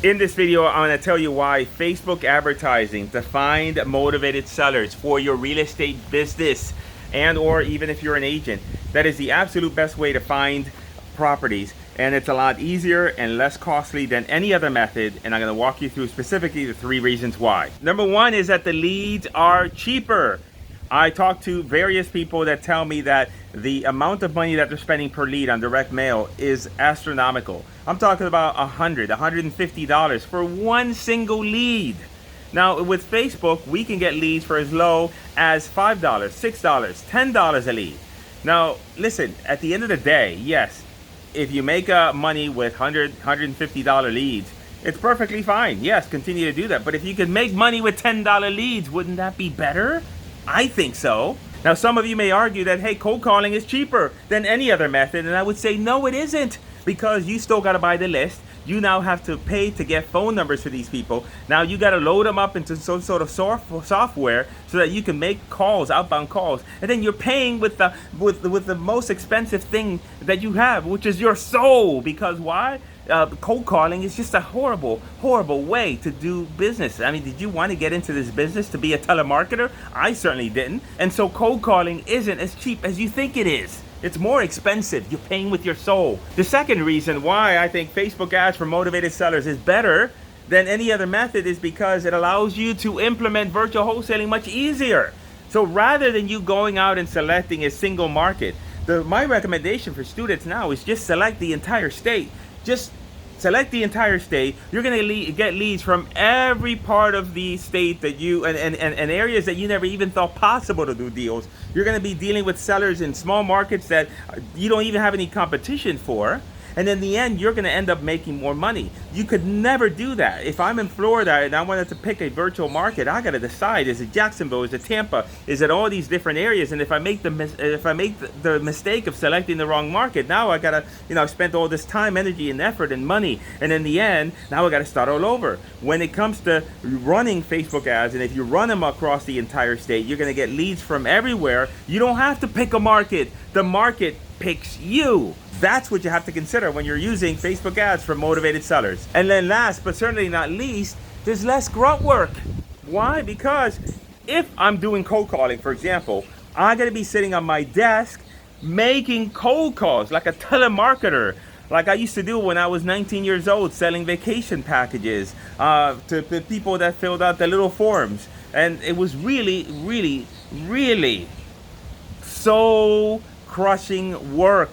In this video, I'm going to tell you why Facebook advertising to find motivated sellers for your real estate business and or even if you're an agent, that is the absolute best way to find properties, and it's a lot easier and less costly than any other method, and I'm going to walk you through specifically the 3 reasons why. Number 1 is that the leads are cheaper. I talk to various people that tell me that the amount of money that they're spending per lead on direct mail is astronomical. I'm talking about $150 for one single lead. Now with Facebook, we can get leads for as low as $5, $6, $10 a lead. Now listen, at the end of the day, yes, if you make money with $100, $150 leads, it's perfectly fine. Yes, continue to do that. But if you can make money with $10 leads, wouldn't that be better? I think so. Now some of you may argue that, hey, cold calling is cheaper than any other method, and I would say no, it isn't, because you still got to buy the list. You now have to pay to get phone numbers for these people. Now you got to load them up into some sort of software so that you can make calls, outbound calls, and then you're paying with the most expensive thing that you have, which is your soul. Because why? Cold calling is just a horrible way to do business. I mean, did you want to get into this business to be a telemarketer? I certainly didn't. And so cold calling isn't as cheap as you think it is. It's more expensive. You're paying with your soul. The second reason why I think Facebook ads for motivated sellers is better than any other method is because it allows you to implement virtual wholesaling much easier. So rather than you going out and selecting a single market, my recommendation for students now is just select the entire state. Just select the entire state. You're going to get leads from every part of the state that you and areas that you never even thought possible to do deals. You're going to be dealing with sellers in small markets that you don't even have any competition for. And in the end, you're going to end up making more money. You could never do that. If I'm in Florida and I wanted to pick a virtual market, I got to decide: is it Jacksonville? Is it Tampa? Is it all these different areas? And if I make the mistake of selecting the wrong market, now I got to, I've spent all this time, energy, and effort and money, and in the end, now I got to start all over. When it comes to running Facebook ads, and if you run them across the entire state, you're going to get leads from everywhere. You don't have to pick a market. The market picks you. That's what you have to consider when you're using Facebook ads for motivated sellers. And then last but certainly not least, there's less grunt work. Why? Because if I'm doing cold calling, for example, I'm going to be sitting on my desk making cold calls like a telemarketer, like I used to do when I was 19 years old, selling vacation packages to the people that filled out the little forms. And it was really, really, really soul crushing work.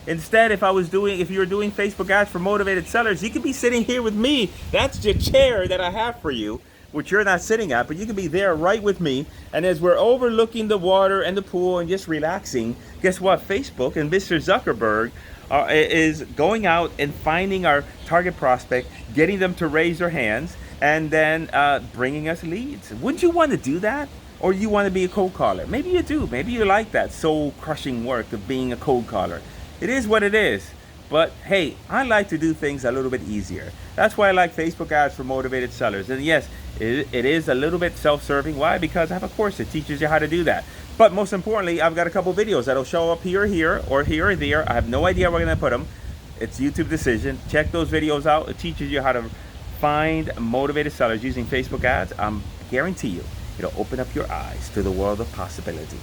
Instead, if you're doing Facebook ads for motivated sellers, you could be sitting here with me. That's the chair that I have for you, which you're not sitting at, but you can be there right with me. And as we're overlooking the water and the pool and just relaxing, guess what? Facebook and Mr. Zuckerberg is going out and finding our target prospect, getting them to raise their hands, and then bringing us leads. Wouldn't you want to do that? Or you want to be a cold caller? Maybe you do. Maybe you like that soul-crushing work of being a cold caller. It is what it is. But hey, I like to do things a little bit easier. That's why I like Facebook ads for motivated sellers. And yes, it is a little bit self-serving. Why? Because I have a course that teaches you how to do that. But most importantly, I've got a couple videos that'll show up here or there. I have no idea where I'm going to put them. It's YouTube decision. Check those videos out. It teaches you how to find motivated sellers using Facebook ads. I guarantee you, it'll open up your eyes to the world of possibility.